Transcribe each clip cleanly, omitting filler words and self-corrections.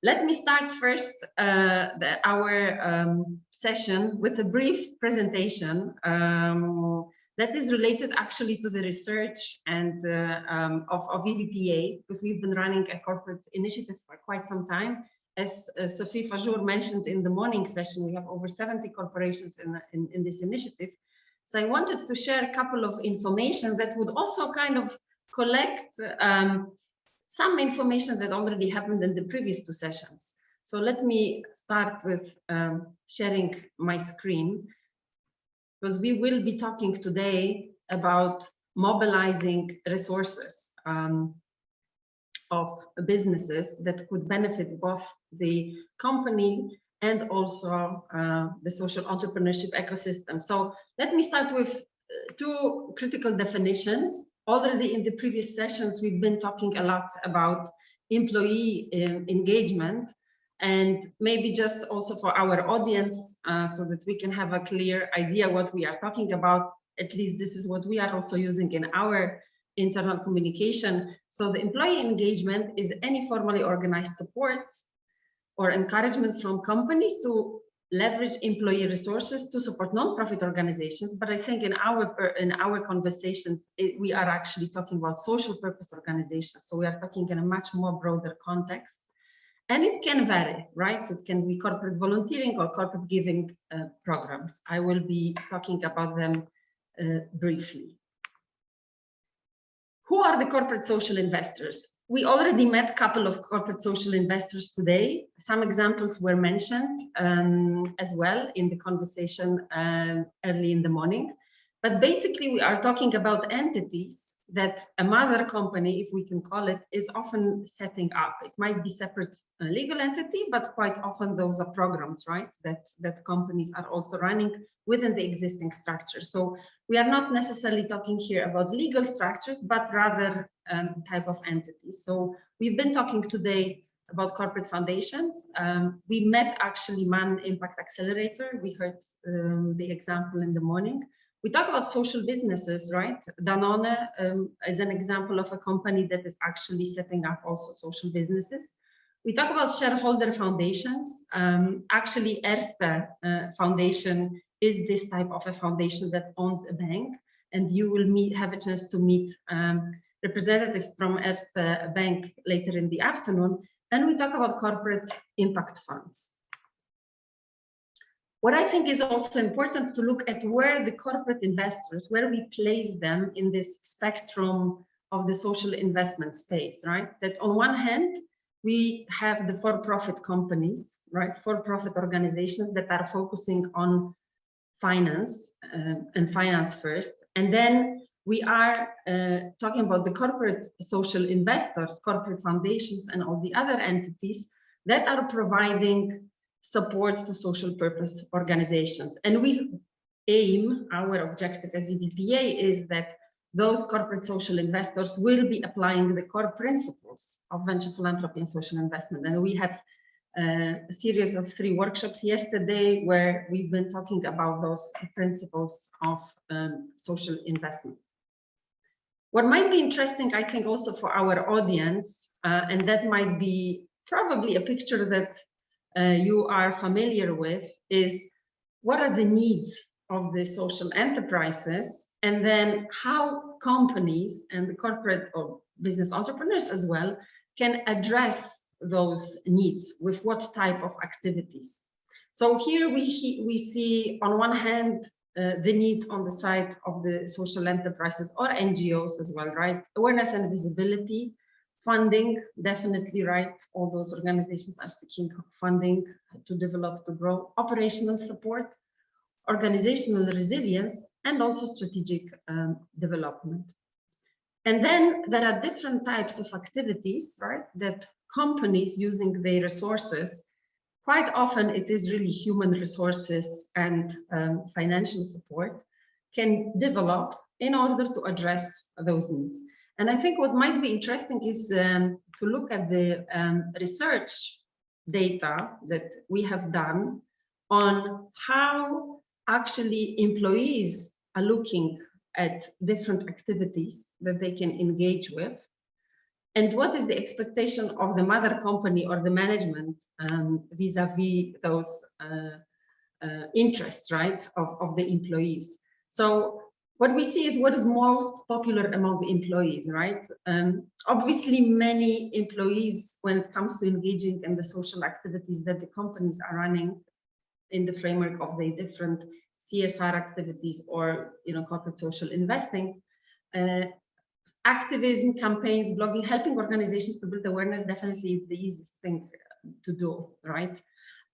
Let me start first our session with a brief presentation that is related actually to the research and of EVPA, because we've been running a corporate initiative for quite some time. As Sophie Fajour mentioned in the morning session, we have over 70 corporations in this initiative. So I wanted to share a couple of information that would also kind of collect some information that already happened in the previous two sessions. So let me start with sharing my screen, because we will be talking today about mobilizing resources of businesses that could benefit both the company and also the social entrepreneurship ecosystem. So let me start with two critical definitions. Already in the previous sessions, we've been talking a lot about employee engagement, and maybe just also for our audience, so that we can have a clear idea what we are talking about. At least this is what we are also using in our internal communication. So the employee engagement is any formally organized support or encouragement from companies to leverage employee resources to support non-profit organizations. But I think in our conversations, we are actually talking about social purpose organizations. So we are talking in a much more broader context. And it can vary, right? It can be corporate volunteering or corporate giving programs. I will be talking about them briefly. Who are the corporate social investors? We already met a couple of corporate social investors today. Some examples were mentioned as well in the conversation early in the morning. But basically, we are talking about entities that a mother company, if we can call it, is often setting up. It might be separate legal entity, but quite often those are programs, right? That companies are also running within the existing structure. So we are not necessarily talking here about legal structures, but rather type of entities. So we've been talking today about corporate foundations. We met actually Man Impact Accelerator. We heard the example in the morning. We talk about social businesses, right? Danone is an example of a company that is actually setting up also social businesses. We talk about shareholder foundations. Actually, Erste Foundation is this type of a foundation that owns a bank, and you will have a chance to meet representatives from Erste Bank later in the afternoon. And we talk about corporate impact funds. What I think is also important to look at where the corporate investors, where we place them in this spectrum of the social investment space, right? That on one hand, we have the for-profit companies, right? For-profit organizations that are focusing on finance and finance first. And then we are talking about the corporate social investors, corporate foundations, and all the other entities that are providing support to social purpose organizations. And we aim, our objective as EVPA is that those corporate social investors will be applying the core principles of venture philanthropy and social investment. And we had a series of 3 workshops yesterday where we've been talking about those principles of social investment. What might be interesting, I think, also for our audience, and that might be probably a picture that you are familiar with, is what are the needs of the social enterprises, and then how companies and the corporate or business entrepreneurs as well can address those needs with what type of activities. So here we see on one hand the needs on the side of the social enterprises or NGOs as well, right? Awareness and visibility. Funding, definitely, right? All those organizations are seeking funding to develop, to grow. Operational support, organizational resilience, and also strategic development. And then there are different types of activities, right? That companies using their resources, quite often it is really human resources and financial support, can develop in order to address those needs. And I think what might be interesting is to look at the research data that we have done on how actually employees are looking at different activities that they can engage with. and what is the expectation of the mother company or the management vis-a-vis those interests, right, of the employees. So what we see is what is most popular among the employees, right? Obviously, many employees, when it comes to engaging in the social activities that the companies are running in the framework of the different CSR activities or, you know, corporate social investing, activism, campaigns, blogging, helping organizations to build awareness definitely is the easiest thing to do, right?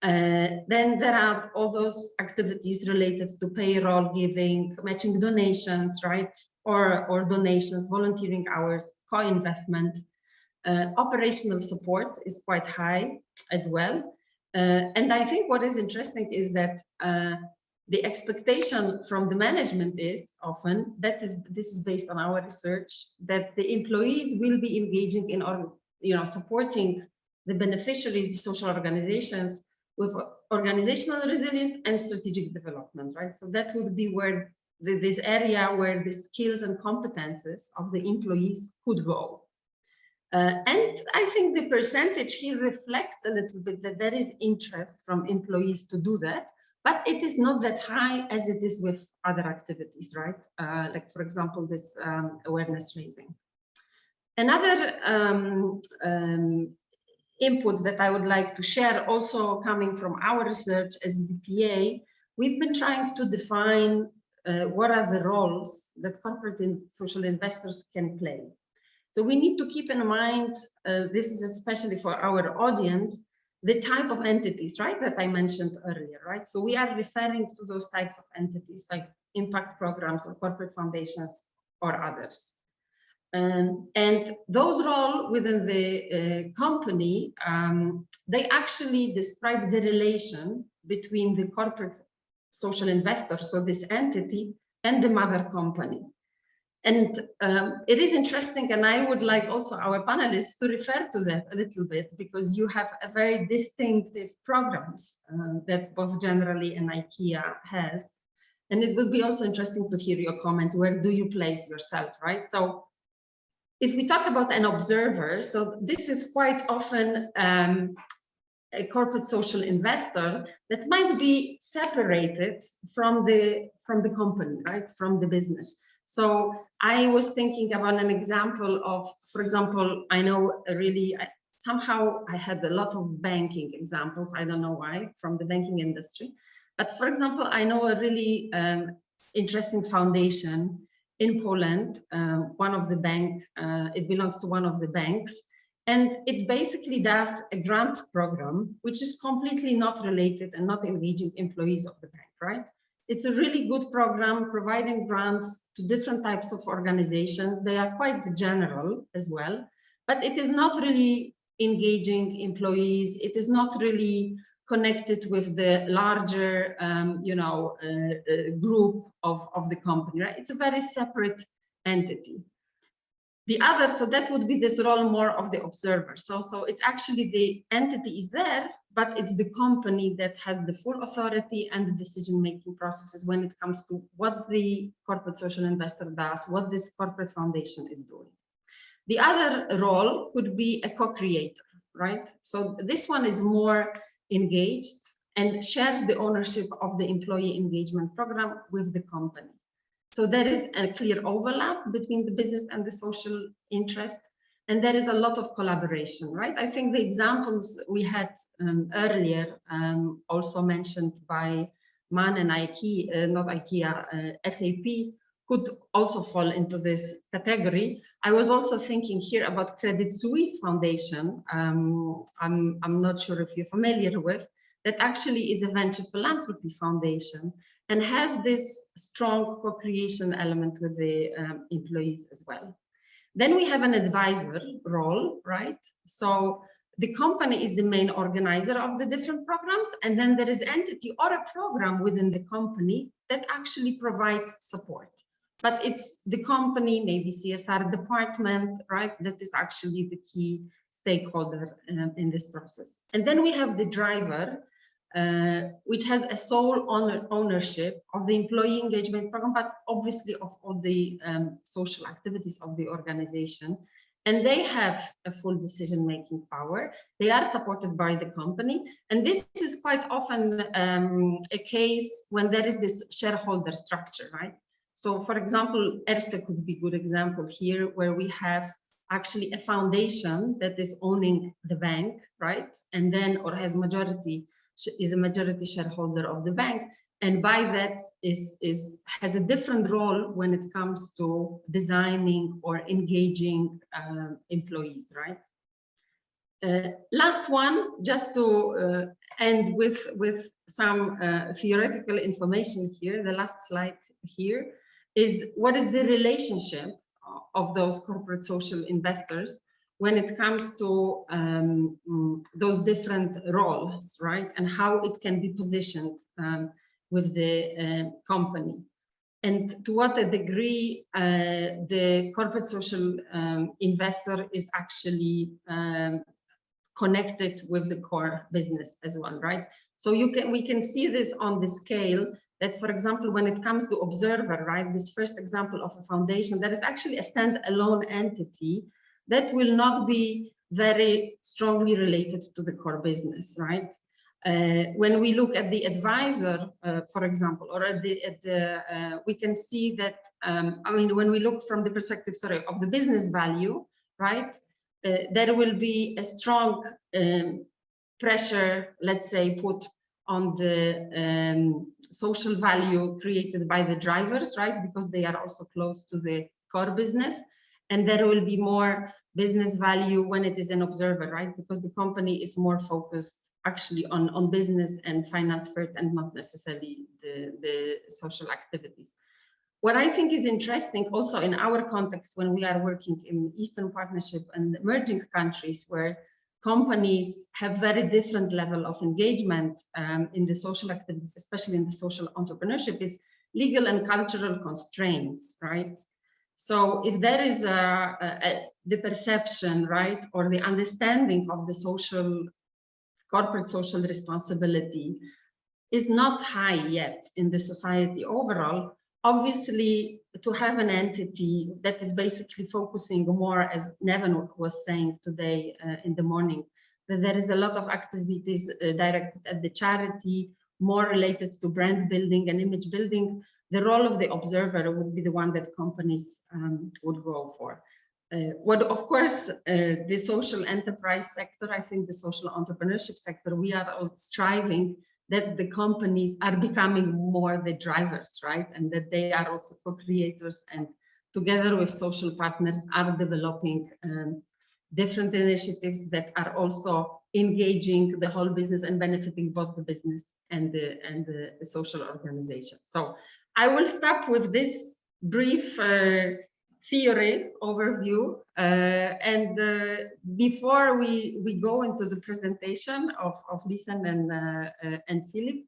Then there are all those activities related to payroll giving, matching donations, right? Or donations, volunteering hours, co-investment. Operational support is quite high as well. And I think what is interesting is that the expectation from the management is often, this is based on our research, that the employees will be engaging in, or, you know, supporting the beneficiaries, the social organizations, with organizational resilience and strategic development, right? So that would be where this area where the skills and competences of the employees could go. And I think the percentage here reflects a little bit that there is interest from employees to do that, but it is not that high as it is with other activities, right? Like, for example, this awareness raising. Another input that I would like to share, also coming from our research as BPA, we've been trying to define what are the roles that corporate and social investors can play. So we need to keep in mind, this is especially for our audience, the type of entities, right, that I mentioned earlier, right? So we are referring to those types of entities like impact programs or corporate foundations or others. And those roles within the company, they actually describe the relation between the corporate social investor, so this entity, and the mother company. And it is interesting, and I would like also our panelists to refer to that a little bit, because you have a very distinctive programs that both Generally and IKEA has. And it would be also interesting to hear your comments. Where do you place yourself, right? So if we talk about an observer, so this is quite often a corporate social investor that might be separated from the company, right, from the business. So I was thinking about an example of, for example, I know somehow I had a lot of banking examples, I don't know why, from the banking industry. But for example, I know a really interesting foundation in Poland, one of the bank, it belongs to one of the banks, and it basically does a grant program, which is completely not related and not engaging employees of the bank, right? It's a really good program providing grants to different types of organizations. They are quite general as well, but it is not really engaging employees. It is not really connected with the larger, group of the company, right? It's a very separate entity. The other, so that would be this role more of the observer. So it's actually the entity is there, but it's the company that has the full authority and the decision-making processes when it comes to what the corporate social investor does, what this corporate foundation is doing. The other role could be a co-creator, right? So this one is more engaged and shares the ownership of the employee engagement program with the company. So there is a clear overlap between the business and the social interest, and there is a lot of collaboration, right? I think the examples we had earlier, also mentioned by Man and IKEA, not IKEA, SAP, could also fall into this category. I was also thinking here about Credit Suisse Foundation. I'm not sure if you're familiar with, that actually is a venture philanthropy foundation and has this strong co-creation element with the employees as well. Then we have an advisor role, right? So the company is the main organizer of the different programs, and then there is an entity or a program within the company that actually provides support. But it's the company, maybe CSR department, right? That is actually the key stakeholder in this process. And then we have the driver, which has a sole ownership of the employee engagement program, but obviously of all the social activities of the organization. and they have a full decision-making power. They are supported by the company, and this is quite often a case when there is this shareholder structure, right? So, for example, Erste could be a good example here, where we have actually a foundation that is owning the bank, right? And then, or is a majority shareholder of the bank, and by that has a different role when it comes to designing or engaging employees, right? Last one, just to end with some theoretical information here. The last slide here is what is the relationship of those corporate social investors when it comes to those different roles, right? And how it can be positioned with the company. And to what a degree the corporate social investor is actually connected with the core business as well, right? So we can see this on the scale that, for example, when it comes to observer, right, this first example of a foundation, that is actually a standalone entity that will not be very strongly related to the core business, right? When we look at the advisor, for example, or we can see that, I mean, when we look from the perspective, sorry, of the business value, right, there will be a strong pressure, let's say, put on the social value created by the drivers, right, because they are also close to the core business. And there will be more business value when it is an observer, right, because the company is more focused actually on business and finance first and not necessarily the social activities. What I think is interesting also in our context when we are working in Eastern Partnership and emerging countries where companies have very different level of engagement in the social activities, especially in the social entrepreneurship, is legal and cultural constraints, right? So if there is the perception, right, or the understanding of the corporate social responsibility is not high yet in the society overall, obviously to have an entity that is basically focusing more, as Neven was saying today in the morning, that there is a lot of activities directed at the charity, more related to brand building and image building, the role of the observer would be the one that companies would go for. What, of course, the social enterprise sector, I think the social entrepreneurship sector, we are all striving that the companies are becoming more the drivers, right? And that they are also co-creators and together with social partners are developing different initiatives that are also engaging the whole business and benefiting both the business and the social organization. So I will stop with this brief theory overview, and before we go into the presentation of Lisan and Philip,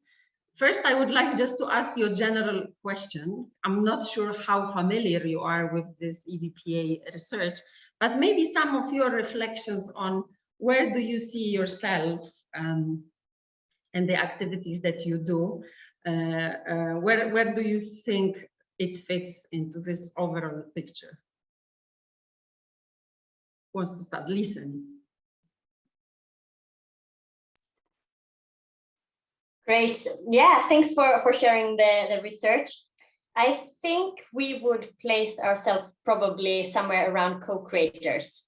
first I would like just to ask you a general question. I'm not sure how familiar you are with this EVPA research, but maybe some of your reflections on where do you see yourself and the activities that you do, where do you think it fits into this overall picture? Who wants to start? Lisan. Great. Yeah, thanks for sharing the research. I think we would place ourselves probably somewhere around co-creators.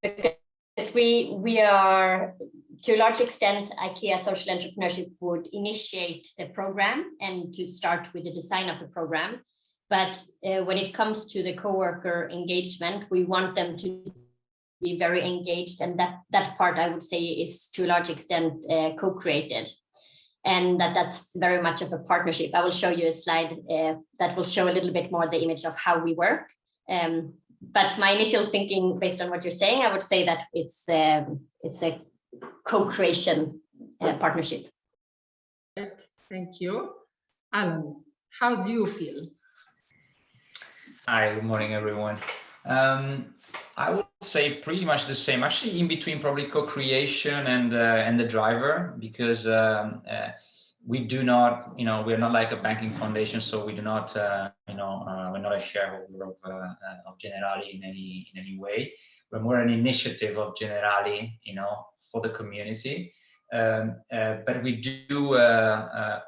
Because we are, to a large extent, IKEA Social Entrepreneurship would initiate the program and to start with the design of the program. But when it comes to the coworker engagement, we want them to be very engaged, and that part I would say is to a large extent co-created, and that's very much of a partnership. I will show you a slide that will show a little bit more the image of how we work. But my initial thinking, based on what you're saying, I would say that it's a co-creation partnership. Thank you. Alan, how do you feel? Hi, good morning, everyone. I would say pretty much the same, actually in between probably co-creation and the driver, because we do not, we're not like a banking foundation, so we do not, we're not a shareholder of Generali in any way. We're more an initiative of Generali, for the community. But we do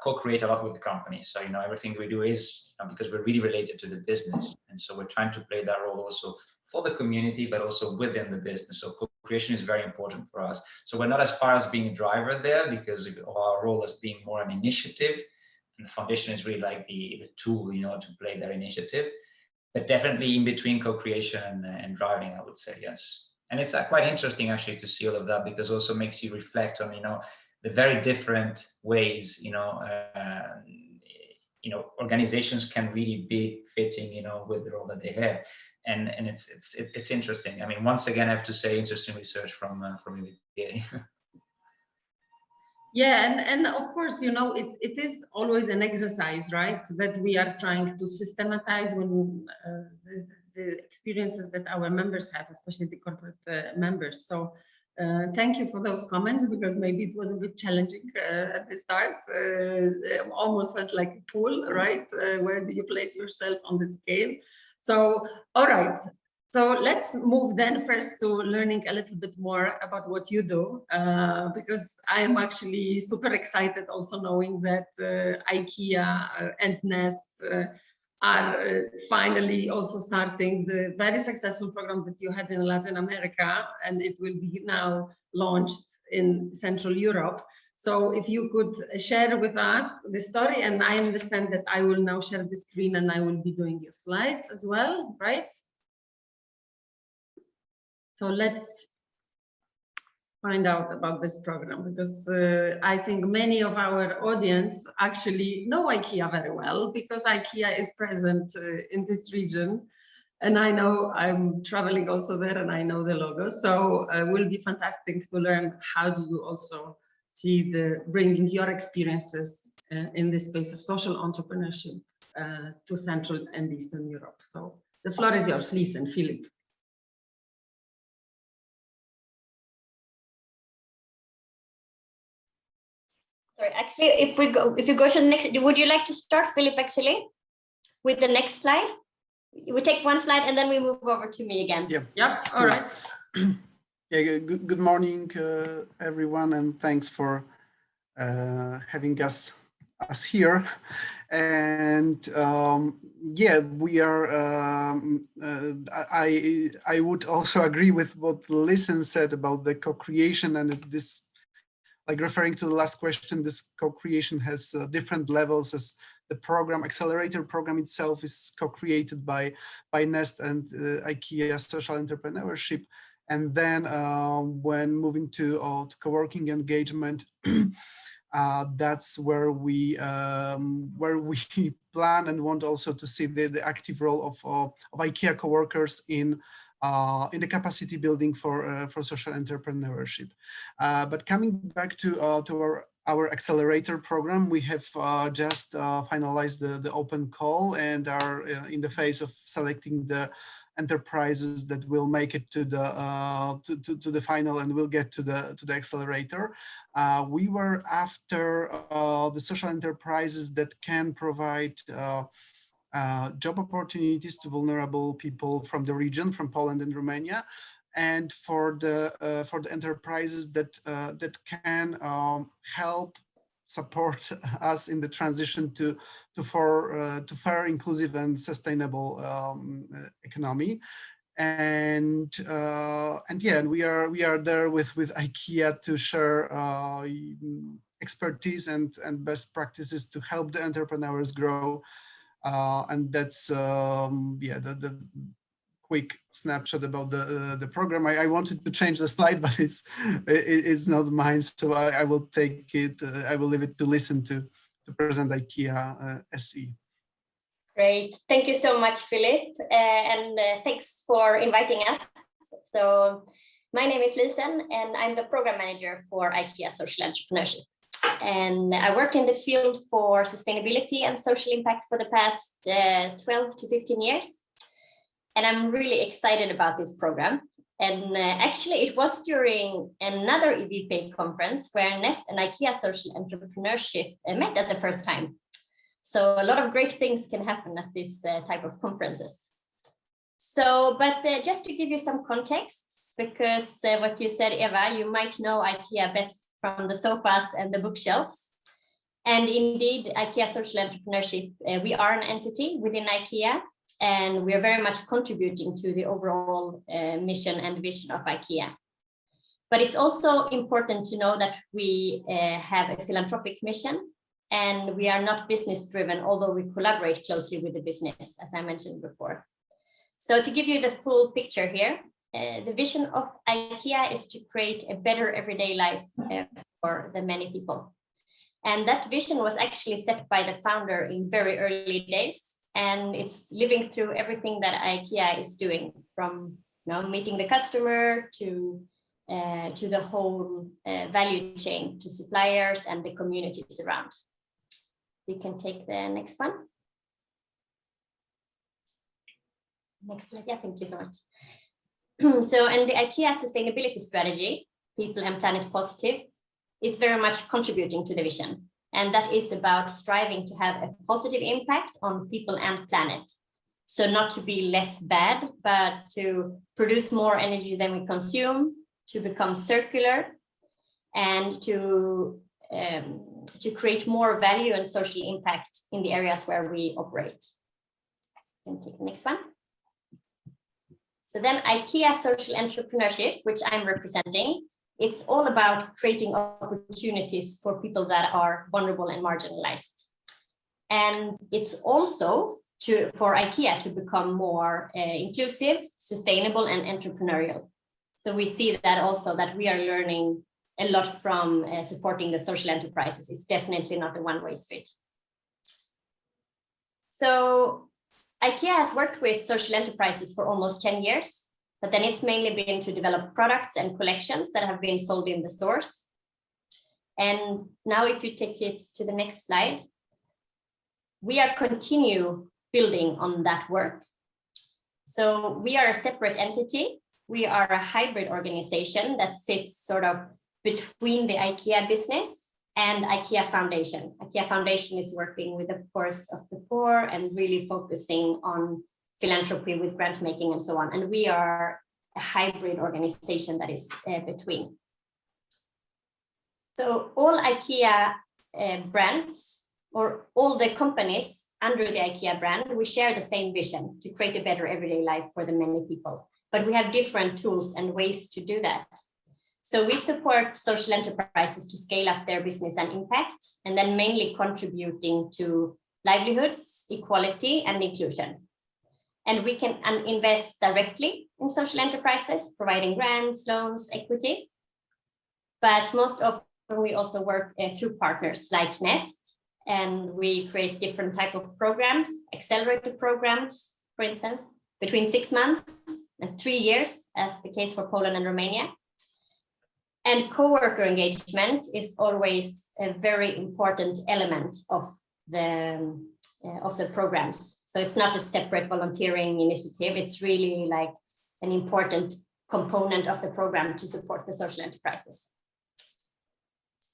co-create a lot with the company. So, everything we do is because we're really related to the business. And so we're trying to play that role also for the community, but also within the business. So co-creation is very important for us. So we're not as far as being a driver there because of our role as being more an initiative. And the foundation is really like the tool, to play that initiative. But definitely in between co-creation and driving, I would say, yes. And it's quite interesting actually to see all of that, because also makes you reflect on, the very different ways, organizations can really be fitting, with the role that they have. And it's interesting. I mean, once again, I have to say, interesting research from UVA. Yeah, and of course, it is always an exercise, right? That we are trying to systematize when the experiences that our members have, especially the corporate members. So thank you for those comments, because maybe it was a bit challenging at the start. Almost felt like a pool, right? Where do you place yourself on the scale? So, all right. So let's move then first to learning a little bit more about what you do, because I am actually super excited also knowing that IKEA and Nest are finally also starting the very successful program that you had in Latin America, and it will be now launched in Central Europe. So if you could share with us the story, and I understand that I will now share the screen and I will be doing your slides as well, right? So let's find out about this program, because I think many of our audience actually know IKEA very well, because IKEA is present in this region. And I know I'm traveling also there and I know the logo. So it will be fantastic to learn how do you also see bringing your experiences in the space of social entrepreneurship to Central and Eastern Europe. So the floor is yours, Lisa and Philip. Sorry, actually, if you go to the next, would you like to start, Philip, actually, with the next slide? We take one slide and then we move over to me again. Yeah. All right. Yeah. Good morning, everyone, and thanks for having us here. And yeah, we are. I would also agree with what Listen said about the co-creation, and this. Like referring to the last question, this co-creation has different levels, as the program, accelerator program itself is co-created by Nest and IKEA social entrepreneurship. And then when moving to co-working engagement, that's where we plan and want also to see the active role of IKEA co-workers in the capacity building for social entrepreneurship. But coming back to our accelerator program, we have just finalized the open call and are in the phase of selecting the enterprises that will make it to the final and will get to the accelerator. We were after the social enterprises that can provide job opportunities to vulnerable people from the region, from Poland and Romania, and for the enterprises that can help support us in the transition to fair, inclusive, and sustainable economy. And yeah, we are there with IKEA to share expertise and best practices to help the entrepreneurs grow. And that's yeah, the quick snapshot about the program. I wanted to change the slide, but it's not mine, so I will take it. I will leave it to Listen to present IKEA SE. Great, thank you so much, Philip, and thanks for inviting us. So my name is Lisen, and I'm the program manager for IKEA Social Entrepreneurship. And I worked in the field for sustainability and social impact for the past 12 to 15 years. And I'm really excited about this program. And actually, it was during another EVP conference where Nest and IKEA Social Entrepreneurship met at the first time. So a lot of great things can happen at this type of conferences. So, but just to give you some context, because what you said, Eva, you might know IKEA best from the sofas and the bookshelves. And indeed, IKEA Social Entrepreneurship, we are an entity within IKEA, and we are very much contributing to the overall mission and vision of IKEA. But it's also important to know that we have a philanthropic mission, and we are not business driven, although we collaborate closely with the business, as I mentioned before. So to give you the full picture here, the vision of IKEA is to create a better everyday life for the many people. And that vision was actually set by the founder in very early days. And it's living through everything that IKEA is doing, from meeting the customer to the whole value chain, to suppliers and the communities around. We can take the next one. Next slide. Yeah, thank you so much. So, and the IKEA sustainability strategy, People and Planet Positive, is very much contributing to the vision. And that is about striving to have a positive impact on people and planet. So not to be less bad, but to produce more energy than we consume, to become circular, and to create more value and social impact in the areas where we operate. You can take the next one. So then IKEA Social Entrepreneurship, which I'm representing, it's all about creating opportunities for people that are vulnerable and marginalized. And it's also for IKEA to become more inclusive, sustainable, and entrepreneurial. So we see that also that we are learning a lot from supporting the social enterprises. It's definitely not a one-way street. So IKEA has worked with social enterprises for almost 10 years. But then it's mainly been to develop products and collections that have been sold in the stores. And now if you take it to the next slide, we are continue building on that work. So we are a separate entity. We are a hybrid organization that sits sort of between the IKEA business and IKEA Foundation. IKEA Foundation is working with the poorest of the poor and really focusing on philanthropy with grant making and so on. And we are a hybrid organization that is between. So all IKEA brands, or all the companies under the IKEA brand, we share the same vision to create a better everyday life for the many people. But we have different tools and ways to do that. So we support social enterprises to scale up their business and impact, and then mainly contributing to livelihoods, equality, and inclusion. And we can invest directly in social enterprises, providing grants, loans, equity. But most often we also work through partners like Nest, and we create different type of programs, accelerated programs, for instance, between 6 months and 3 years, as the case for Poland and Romania. And co-worker engagement is always a very important element of the programs. So it's not a separate volunteering initiative. It's really like an important component of the program to support the social enterprises.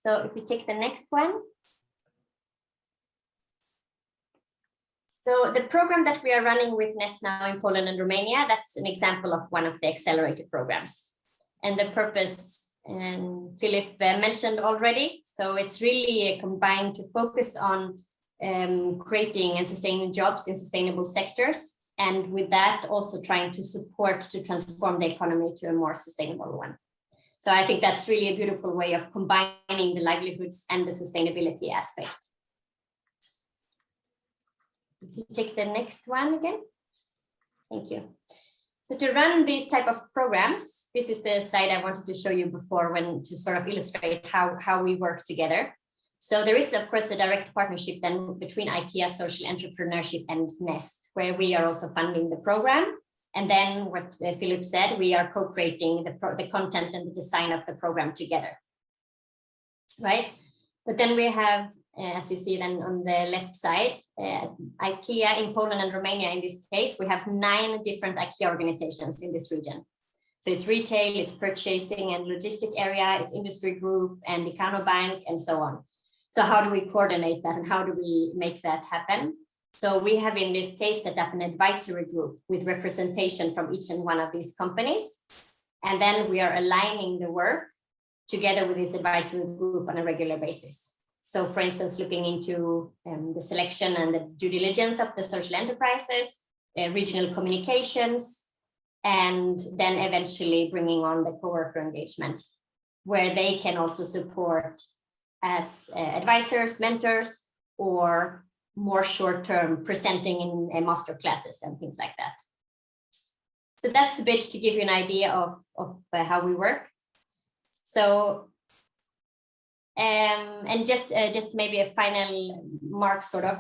So if we take the next one. So the program that we are running with Nest now in Poland and Romania, that's an example of one of the accelerated programs. And the purpose, and Philip mentioned already, so it's really a combined to focus on creating and sustaining jobs in sustainable sectors, and with that also trying to support to transform the economy to a more sustainable one. So I think that's really a beautiful way of combining the livelihoods and the sustainability aspect. If you take the next one again. Thank you. So to run these type of programs, this is the slide I wanted to show you before, when to sort of illustrate how we work together. So there is, of course, a direct partnership then between IKEA Social Entrepreneurship and Nest, where we are also funding the program. And then what Philip said, we are co-creating the content and the design of the program together, right? But then we have, as you see then on the left side, IKEA in Poland and Romania, in this case, we have 9 different IKEA organizations in this region. So it's retail, it's purchasing and logistic area, it's industry group and Decano Bank and so on. So how do we coordinate that and how do we make that happen? So we have in this case set up an advisory group with representation from each and one of these companies. And then we are aligning the work together with this advisory group on a regular basis. So for instance, looking into the selection and the due diligence of the social enterprises, regional communications, and then eventually bringing on the coworker engagement, where they can also support as advisors, mentors, or more short-term presenting in master classes and things like that. So that's a bit to give you an idea of how we work. So, and just maybe a final mark sort of,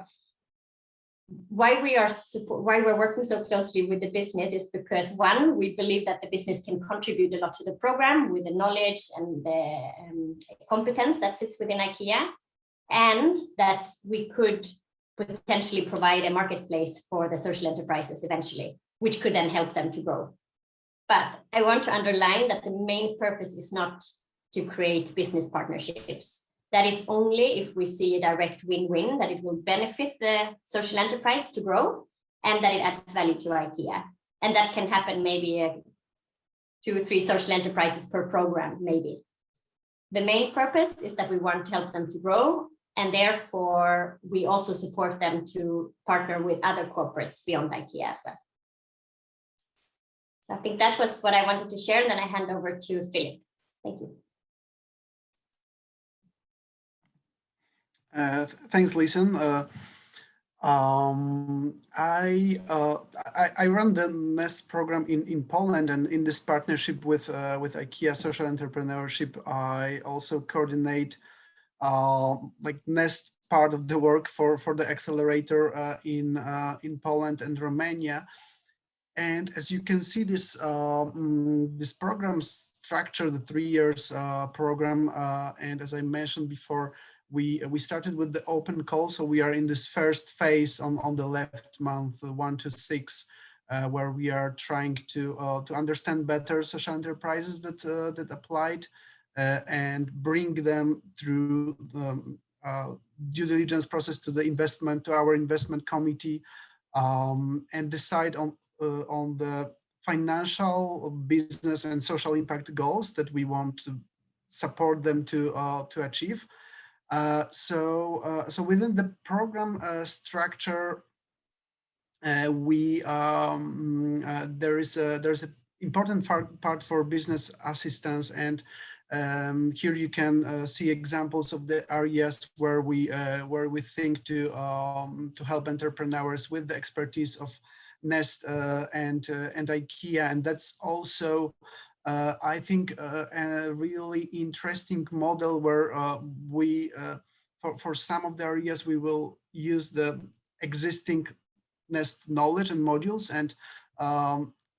why we're working so closely with the business is because, one, we believe that the business can contribute a lot to the program with the knowledge and the competence that sits within IKEA, and that we could potentially provide a marketplace for the social enterprises eventually, which could then help them to grow. But I want to underline that the main purpose is not to create business partnerships. That is only if we see a direct win-win, that it will benefit the social enterprise to grow and that it adds value to IKEA. And that can happen maybe 2 or 3 social enterprises per program, maybe. The main purpose is that we want to help them to grow, and therefore we also support them to partner with other corporates beyond IKEA as well. So I think that was what I wanted to share, and then I hand over to Philip. Thank you. Thanks, Lisen. I run the NEST program in Poland, and in this partnership with IKEA Social Entrepreneurship, I also coordinate like NEST part of the work for the accelerator in Poland and Romania. And as you can see, this this program structure, the 3 years program, and as I mentioned before, we started with the open call, so we are in this first phase on the left, month 1 to 6, where we are trying to understand better social enterprises that applied and bring them through the due diligence process to our investment committee, and decide on the financial, business, and social impact goals that we want to support them to achieve. So within the program structure, there's an important part for business assistance, and here you can see examples of the areas where we think to help entrepreneurs with the expertise of NEST and IKEA, and that's also I think a really interesting model where for some of the areas we will use the existing NEST knowledge and modules, and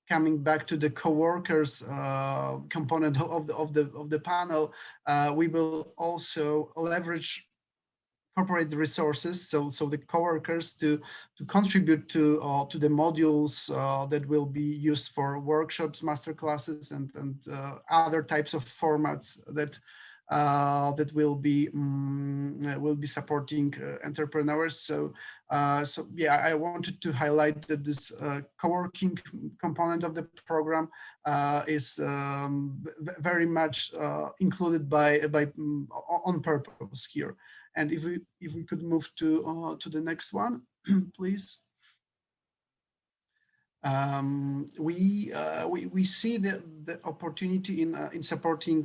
coming back to the co-workers component of the panel, we will also leverage corporate resources, so the co-workers to contribute to the modules that will be used for workshops, master classes, and other types of formats that will be supporting entrepreneurs. So yeah, I wanted to highlight that this co-working component of the program is very much included on purpose here. And if we could move to the next one, please. We see the opportunity in supporting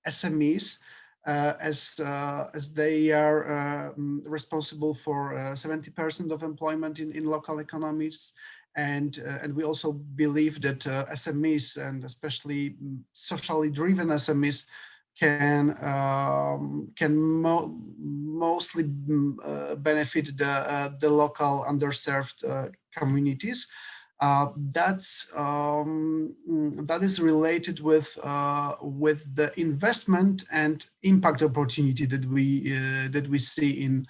SMEs as they are responsible for 70% of employment in local economies, and we also believe that SMEs, and especially socially driven SMEs, can mostly benefit the local underserved communities. That is related with the investment and impact opportunity that we see in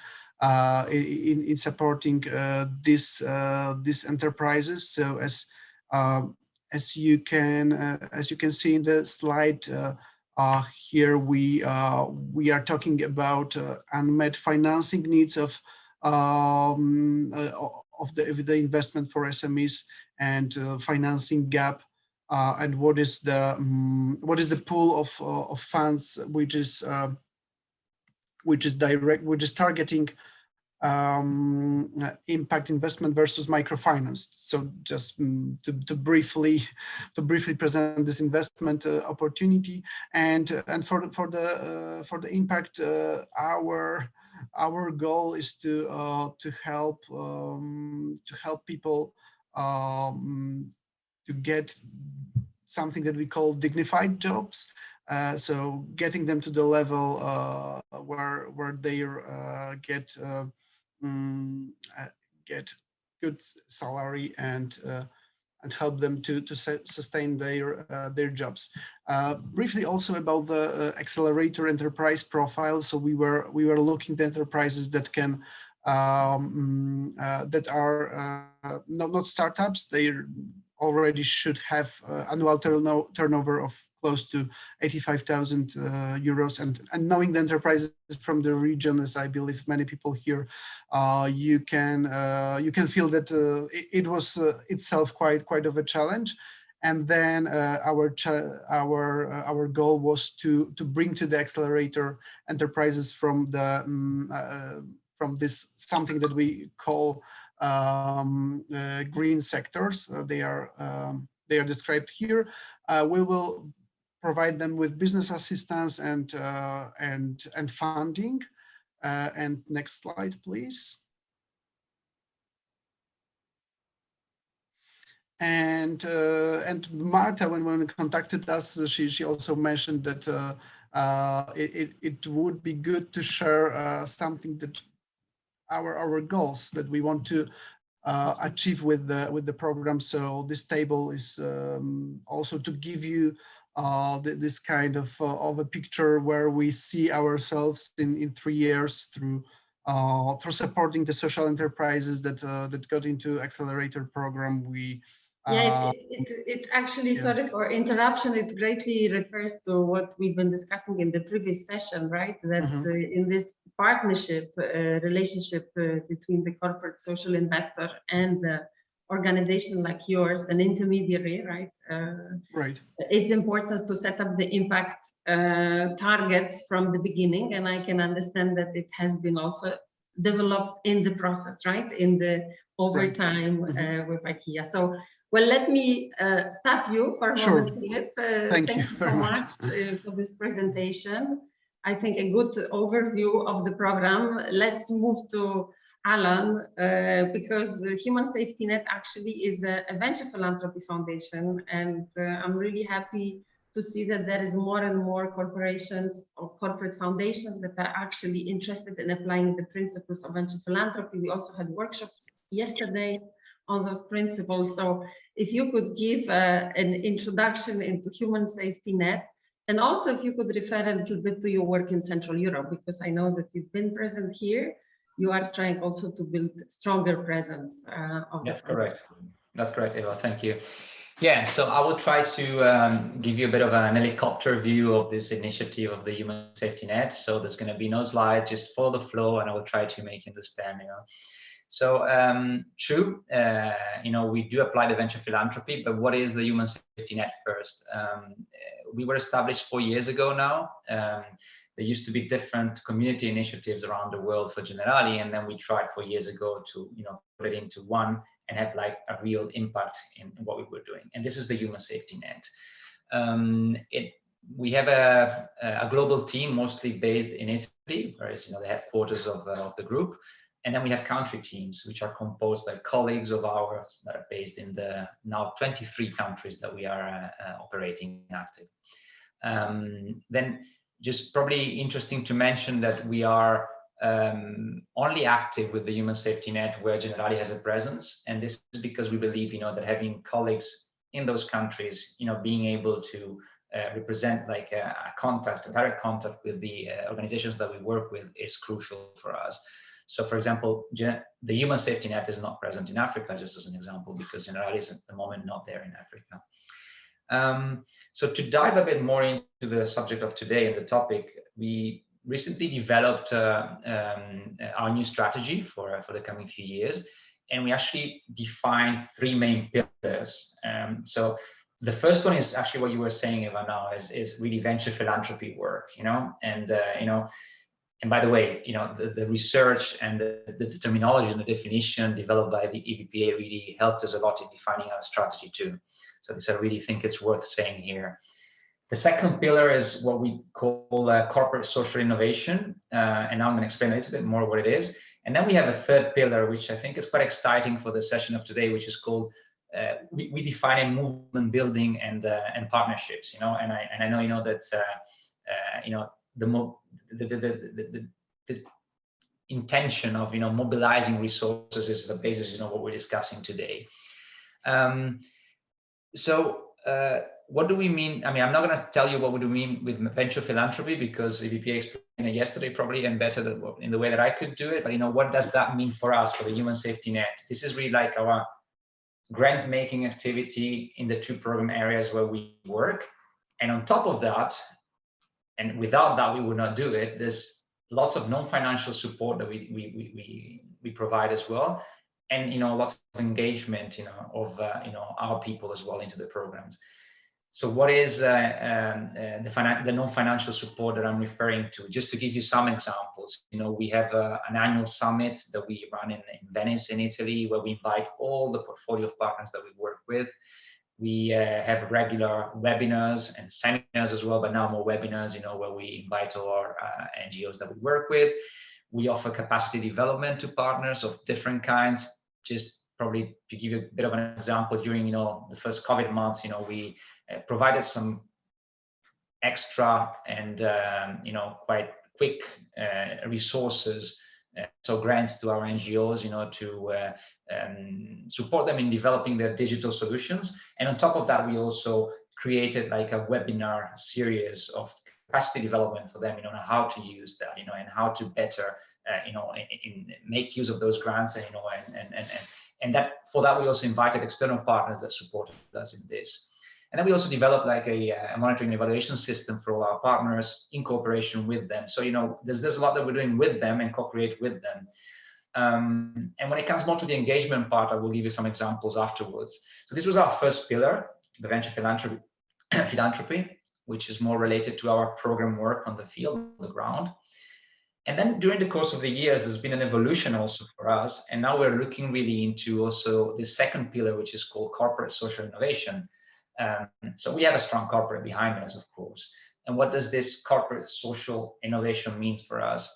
supporting these enterprises. So as you can see in the slide, here we are talking about unmet financing needs of the investment for SMEs, and financing gap, and what is the pool of funds which is targeting impact investment versus microfinance. So just to briefly present this investment opportunity, and for the impact, our goal is to help people to get something that we call dignified jobs. So getting them to the level where they get good salary and help them to sustain their jobs. Briefly also about the accelerator enterprise profile. So we were looking at enterprises that can that are not startups. They already should have annual turnover of close to 85,000 euros, and knowing the enterprises from the region, as I believe many people here, you can feel that it was itself quite of a challenge. And then our goal was to bring to the accelerator enterprises from this something that we call green sectors. They are described here. We will provide them with business assistance and funding. And next slide, please. And Marta, when contacted us, she also mentioned that it would be good to share something that our goals that we want to achieve with the program. So this table is also to give you this kind of a picture where we see ourselves in 3 years through supporting the social enterprises that got into accelerator program. It actually, sorry for interruption, it greatly refers to what we've been discussing in the previous session, right? That in this partnership relationship between the corporate social investor and the organization like yours, an intermediary, right? Right. It's important to set up the impact targets from the beginning, and I can understand that it has been also developed in the process, right? In the overtime with IKEA. So, well, let me stop you for a moment, Philip. Thank you so much for this presentation. I think a good overview of the program. Let's move to Alan, because Human Safety Net actually is a venture philanthropy foundation, and I'm really happy to see that there is more and more corporations or corporate foundations that are actually interested in applying the principles of venture philanthropy. We also had workshops yesterday on those principles. So if you could give an introduction into Human Safety Net, and also if you could refer a little bit to your work in Central Europe, because I know that you've been present here, you are trying also to build stronger presence. That's correct. That's correct, Eva, thank you. Yeah, so I will try to give you a bit of an helicopter view of this initiative of the Human Safety Net. So there's going to be no slide, just follow the flow, and I will try to make you understand. So true, we do apply the venture philanthropy, but what is the Human Safety Net first? We were established 4 years ago now. There used to be different community initiatives around the world for Generali, and then we tried 4 years ago to put it into one and have like a real impact in what we were doing. And this is the Human Safety Net. We have a global team mostly based in Italy, where is the headquarters of the group. And then we have country teams, which are composed by colleagues of ours that are based in the now 23 countries that we are operating active. Then just probably interesting to mention that we are only active with the Human Safety Net where Generali has a presence. And this is because we believe, that having colleagues in those countries, being able to represent like a direct contact with the organizations that we work with is crucial for us. So for example, the human safety net is not present in Africa, just as an example, because Generali is at the moment not there in Africa. So to dive a bit more into the subject of today and the topic, we recently developed our new strategy for the coming few years, and we actually defined 3 main pillars. So the first one is actually what you were saying, Eva, now is really venture philanthropy work, and by the way, the research and the terminology and the definition developed by the EVPA really helped us a lot in defining our strategy too. So this I really think it's worth saying here. The second pillar is what we call corporate social innovation, and now I'm going to explain a little bit more what it is. And then we have a third pillar, which I think is quite exciting for the session of today, which is called we define movement building and partnerships. And I know that the intention of mobilizing resources is the basis what we're discussing today. What do we mean? I mean, I'm not going to tell you what we do mean with venture philanthropy, because EVPA explained it yesterday probably and better in the way that I could do it. But what does that mean for us, for the human safety net? This is really like our grant making activity in the 2 program areas where we work. And on top of that, and without that we would not do it, there's lots of non-financial support that we provide as well, and lots of engagement of our people as well into the programs. So what is the non-financial support that I'm referring to? Just to give you some examples, we have an annual summit that we run in Venice in Italy, where we invite all the portfolio of partners that we work with. We have regular webinars and seminars as well, but now more webinars, where we invite all our NGOs that we work with. We offer capacity development to partners of different kinds. Just probably to give you a bit of an example, during the first COVID months, we provided some extra and quite quick resources, so grants to our NGOs, to support them in developing their digital solutions. And on top of that, we also created like a webinar series of capacity development for them, on how to use that, and how to better, make use of those grants, and that for that we also invited external partners that supported us in this. And then we also developed like a monitoring and evaluation system for all our partners in cooperation with them. So, there's a lot that we're doing with them and co-create with them. And when it comes more to the engagement part, I will give you some examples afterwards. So this was our first pillar, the venture philanthropy, which is more related to our program work on the field, on the ground. And then during the course of the years, there's been an evolution also for us. And now we're looking really into also the second pillar, which is called corporate social innovation. So we have a strong corporate behind us, of course. And what does this corporate social innovation mean for us?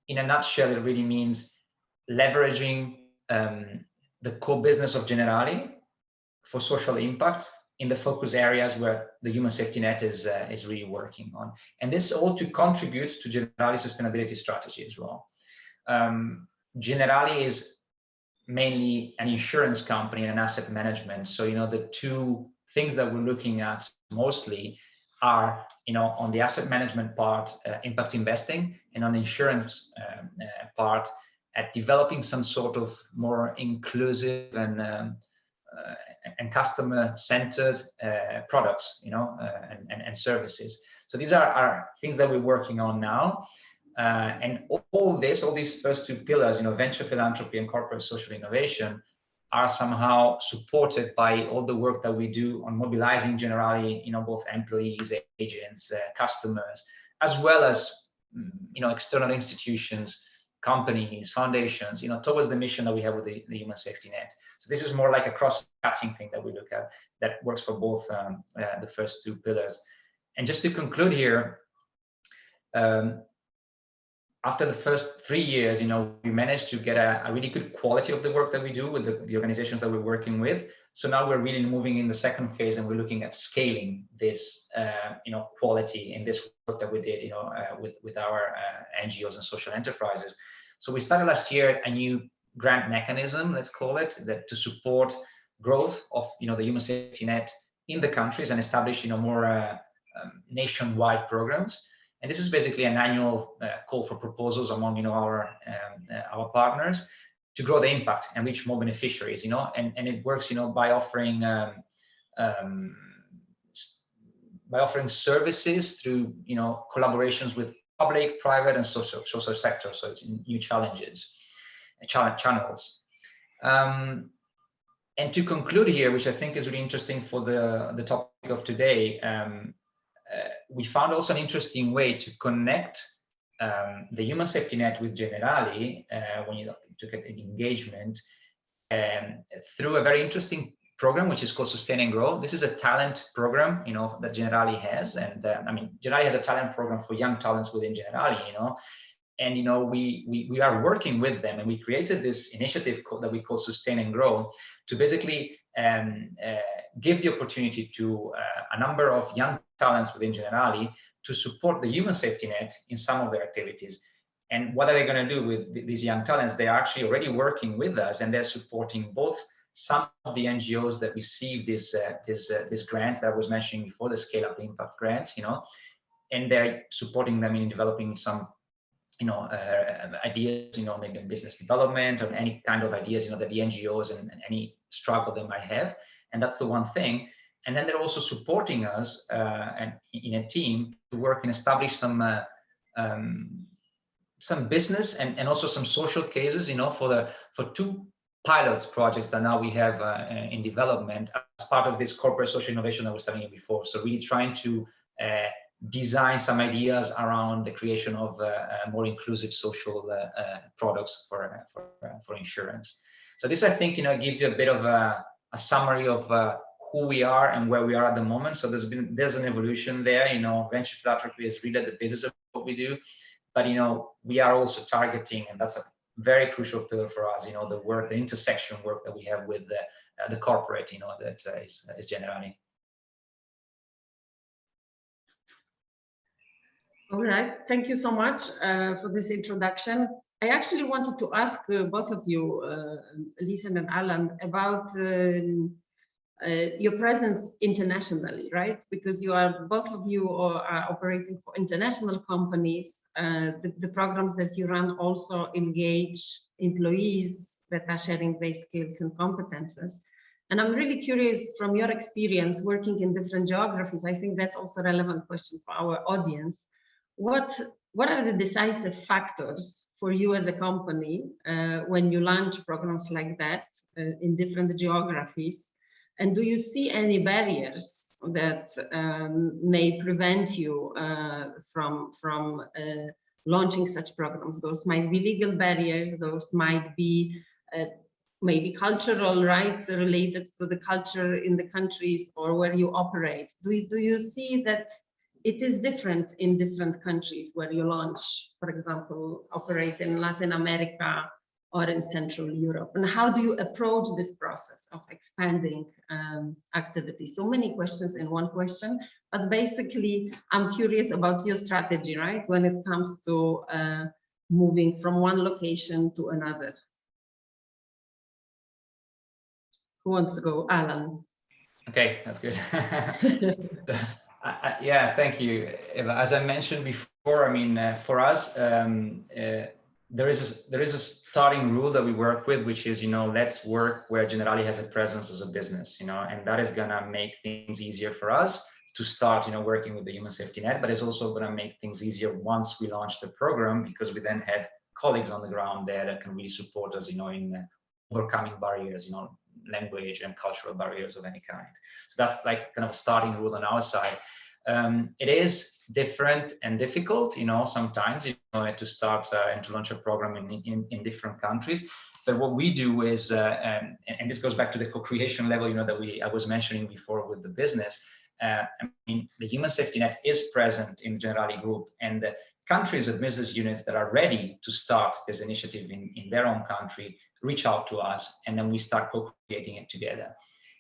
In a nutshell, it really means leveraging the core business of Generali for social impact in the focus areas where the human safety net is really working on. And this all to contribute to Generali's sustainability strategy as well. Generali is mainly an insurance company and asset management. So, the 2 things that we're looking at mostly are, on the asset management part, impact investing, and on the insurance part, at developing some sort of more inclusive and customer-centered products, and services. So these are things that we're working on now. And all these first 2 pillars, venture philanthropy and corporate social innovation, are somehow supported by all the work that we do on mobilizing Generali, both employees, agents, customers, as well as, external institutions, companies, foundations, towards the mission that we have with the human safety net. So this is more like a cross-cutting thing that we look at that works for both the first 2 pillars. And just to conclude here, after the first 3 years, we managed to get a really good quality of the work that we do with the organizations that we're working with. So now we're really moving in the second phase, and we're looking at scaling this, quality in this work that we did, with our NGOs and social enterprises. So we started last year a new grant mechanism, let's call it, that to support growth of, the human safety net in the countries and establish, more nationwide programs. And this is basically an annual call for proposals among, you know, our partners to grow the impact and reach more beneficiaries, you know, and it works, you know, by offering services through, you know, collaborations with public, private, and social sectors. So it's new channels. And to conclude here, which I think is really interesting for the topic of today, we found also an interesting way to connect the human safety net with Generali when you to get engagement through a very interesting program which is called Sustain and Grow. This is a talent program, you know, that Generali has, and I mean, Generali has a talent program for young talents within Generali, you know, and you know, we are working with them, and we created this initiative that we call Sustain and Grow to basically give the opportunity to a number of young talents within Generali to support the human safety net in some of their activities. And what are they going to do with these young talents? They're actually already working with us, and they're supporting both some of the NGOs that receive these grants that I was mentioning before, the Scale Up Impact grants, you know, and they're supporting them in developing some, you know, ideas, you know, maybe in business development or any kind of ideas, you know, that the NGOs and any struggle they might have. And that's the one thing. And then they're also supporting us and in a team to work and establish some business and also some social cases, you know, for two pilots projects that now we have in development as part of this corporate social innovation that I was telling you before. So really trying to design some ideas around the creation of more inclusive social products for insurance. So this, I think, you know, gives you a bit of a summary of who we are and where we are at the moment. So there's an evolution there, you know. Venture philanthropy is really the business of what we do, but you know, we are also targeting, and that's a very crucial pillar for us, you know, the work, the intersection work that we have with the corporate, you know, that is Generali. All right, thank you so much for this introduction. I actually wanted to ask both of you, Lisa and Alan, about your presence internationally, right? Because both of you are operating for international companies. The programs that you run also engage employees that are sharing their skills and competences. And I'm really curious, from your experience working in different geographies, I think that's also a relevant question for our audience. What are the decisive factors for you as a company when you launch programs like that in different geographies? And do you see any barriers that may prevent you from launching such programs? Those might be legal barriers, those might be maybe cultural, right, related to the culture in the countries or where you operate. Do you see that it is different in different countries where you launch, for example, operate in Latin America or in Central Europe? And how do you approach this process of expanding activities? So many questions in one question, but basically I'm curious about your strategy, right? When it comes to moving from one location to another. Who wants to go? Alan. Okay, that's good. Yeah, thank you, Eva. As I mentioned before, I mean, for us, there is a starting rule that we work with, which is, you know, let's work where Generali has a presence as a business, you know, and that is gonna make things easier for us to start, you know, working with the human safety net, but it's also gonna make things easier once we launch the program, because we then have colleagues on the ground there that can really support us, you know, in overcoming barriers, you know, language and cultural barriers of any kind. So that's like kind of a starting rule on our side. It is different and difficult, you know, sometimes, you know, to start and to launch a program in different countries. But what we do is, and this goes back to the co-creation level, you know, that I was mentioning before with the business. I mean, the human safety net is present in Generali Group, and the countries and business units that are ready to start this initiative in their own country reach out to us, and then we start co-creating it together.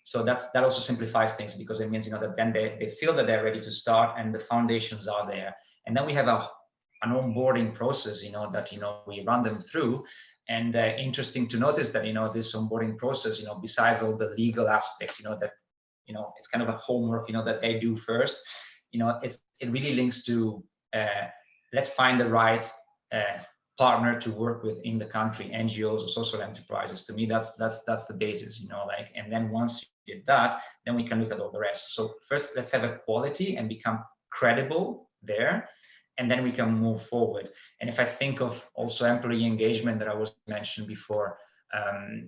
So that also simplifies things, because it means, you know, that then they feel that they're ready to start and the foundations are there. And then we have an onboarding process, you know, that, you know, we run them through. And interesting to notice that, you know, this onboarding process, you know, besides all the legal aspects, you know, that, you know, it's kind of a homework, you know, that they do first, you know, it really links to let's find the right partner to work with in the country, NGOs or social enterprises. To me, that's the basis, you know, like, and then once you get that, then we can look at all the rest. So first, let's have a quality and become credible there, and then we can move forward. And if I think of also employee engagement that I was mentioned before,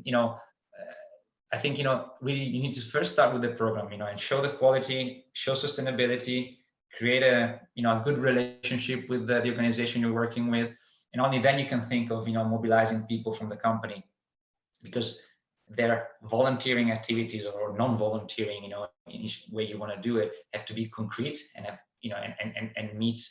you know, I think, you know, really you need to first start with the program, you know, and show the quality, show sustainability, create a, you know, a good relationship with the organization you're working with. And only then you can think of, you know, mobilizing people from the company, because their volunteering activities or non-volunteering, you know, in each way you want to do it, have to be concrete and have, you know, and meet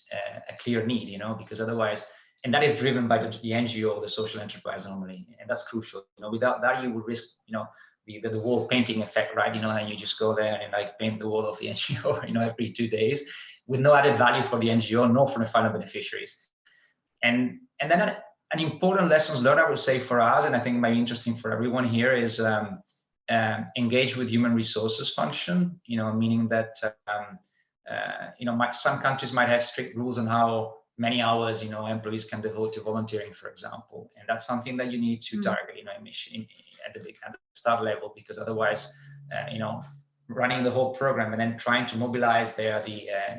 a clear need, you know, because otherwise, and that is driven by the NGO, the social enterprise normally, and that's crucial. You know, without that, you would risk, you know, the wall painting effect, right? You know, and you just go there and like paint the wall of the NGO, you know, every 2 days, with no added value for the NGO, nor for the final beneficiaries. And then an important lessons learned, I would say, for us, and I think might be interesting for everyone here, is engage with human resources function. You know, meaning that you know, some countries might have strict rules on how many hours, you know, employees can devote to volunteering, for example, and that's something that you need to target, you know, at the start level, because otherwise, you know, running the whole program and then trying to mobilize the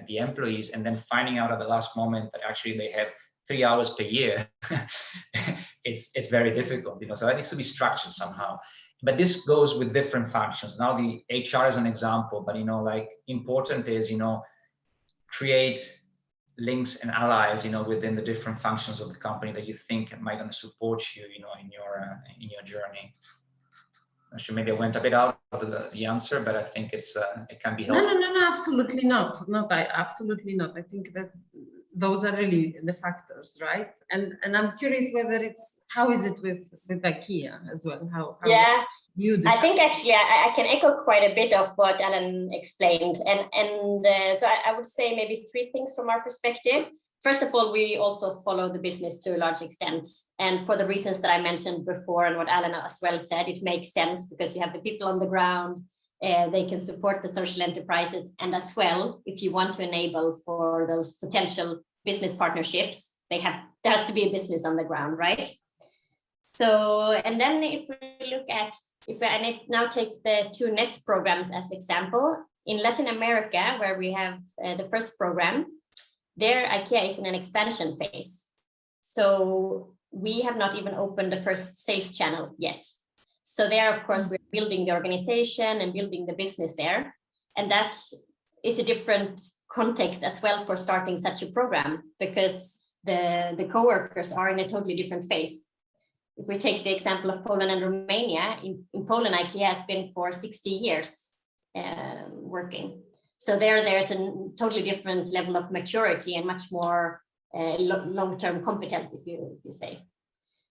employees, and then finding out at the last moment that actually they have 3 hours per year, it's very difficult, you know. So that needs to be structured somehow. But this goes with different functions. Now the HR is an example, but, you know, like, important is, you know, create links and allies, you know, within the different functions of the company that you think might gonna support you, you know, in your journey. Actually, maybe I went a bit out of the answer, but I think it's it can be helpful. No, absolutely not. Absolutely not. I think that those are really the factors, right? And I'm curious whether how is it with IKEA as well? How yeah, you decide? I think actually I can echo quite a bit of what Alan explained, and so I would say maybe 3 things from our perspective. First of all, we also follow the business to a large extent, and for the reasons that I mentioned before and what Alan as well said, it makes sense because you have the people on the ground. They can support the social enterprises, and as well, if you want to enable for those potential business partnerships, there has to be a business on the ground, right? So, and then if we look at, if I now take the 2 NEST programs as example, in Latin America, where we have the first program, there IKEA is in an expansion phase. So we have not even opened the first sales channel yet. So there, of course, we're building the organization and building the business there. And that is a different context as well for starting such a program, because the co-workers are in a totally different phase. If we take the example of Poland and Romania, in Poland, IKEA has been for 60 years working. So there's a totally different level of maturity and much more long-term competence, if you say.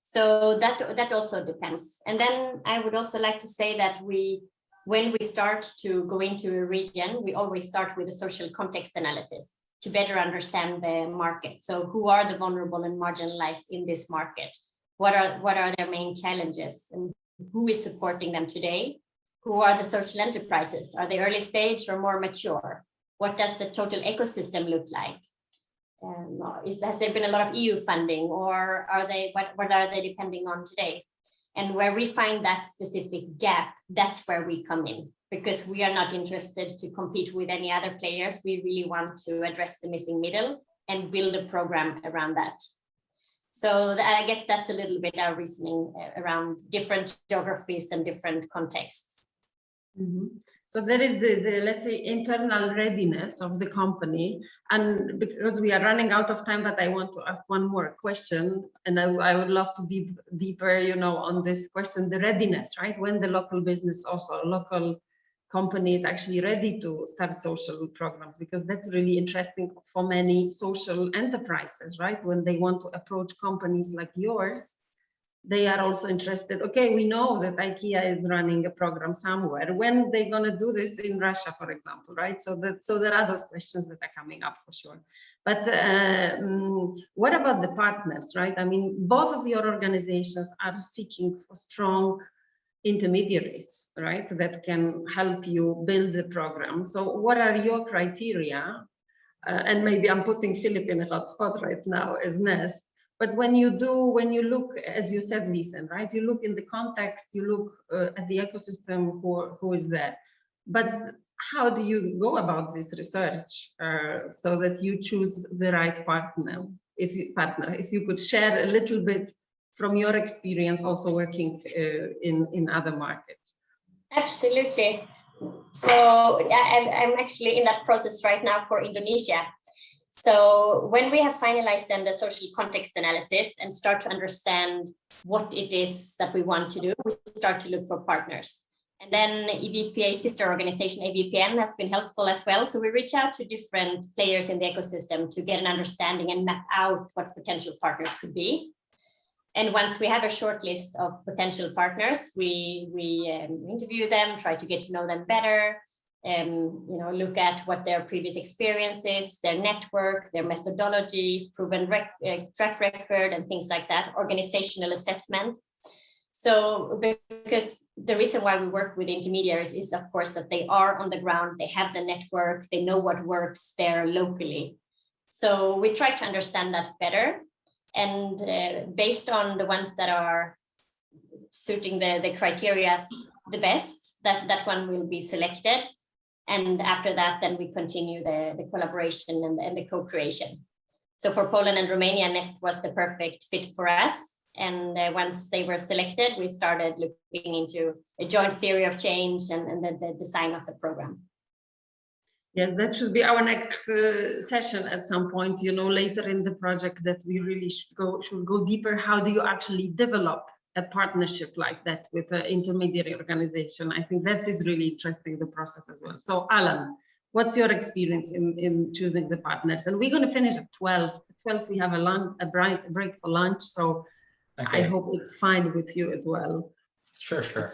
So that also depends. And then I would also like to say that when we start to go into a region, we always start with a social context analysis to better understand the market. So who are the vulnerable and marginalized in this market? What are their main challenges, and who is supporting them today? Who are the social enterprises? Are they early stage or more mature? What does the total ecosystem look like? Has there been a lot of EU funding, or are they, what are they depending on today? And where we find that specific gap, that's where we come in, because we are not interested to compete with any other players. We really want to address the missing middle and build a program around that. So I guess that's a little bit our reasoning around different geographies and different contexts. Mm-hmm. So there is the let's say internal readiness of the company, and because we are running out of time, but I want to ask one more question, and I would love to deep deeper, you know, on this question, the readiness, right? When the local business, also local company is actually ready to start social programs, because that's really interesting for many social enterprises, right? When they want to approach companies like yours, they are also interested. Okay, we know that IKEA is running a program somewhere. When they're gonna do this in Russia, for example, right? So there are those questions that are coming up for sure. But what about the partners, right? I mean, both of your organizations are seeking for strong intermediaries, right? That can help you build the program. So what are your criteria and maybe I'm putting Philip in a hot spot right now as Ness. But when you look, as you said, Lisa, right? You look in the context, you look at the ecosystem, who is there. But how do you go about this research so that you choose the right partner? If you could share a little bit from your experience, also working in other markets. Absolutely. So I'm actually in that process right now for Indonesia. So when we have finalized then the social context analysis and start to understand what it is that we want to do, we start to look for partners. And then EVPA sister organization, AVPN, has been helpful as well. So we reach out to different players in the ecosystem to get an understanding and map out what potential partners could be. And once we have a short list of potential partners, we interview them, try to get to know them better, look at what their previous experience is, their network, their methodology, proven track record, and things like that, organizational assessment. So because the reason why we work with intermediaries is, of course, that they are on the ground, they have the network, they know what works there locally. So we try to understand that better. And based on the ones that are suiting the criteria the best, that one will be selected. And after that, then we continue the collaboration and the co-creation. So for Poland and Romania, Nest was the perfect fit for us. And once they were selected, we started looking into a joint theory of change and the design of the program. Yes, that should be our next session at some point, later in the project, that we really should go deeper. How do you actually develop a partnership like that with an intermediary organization? I think that is really interesting, the process as well. So Alan, what's your experience in choosing the partners? And we're going to finish at 12. At 12, we have a break for lunch. So okay. I hope it's fine with you as well. Sure.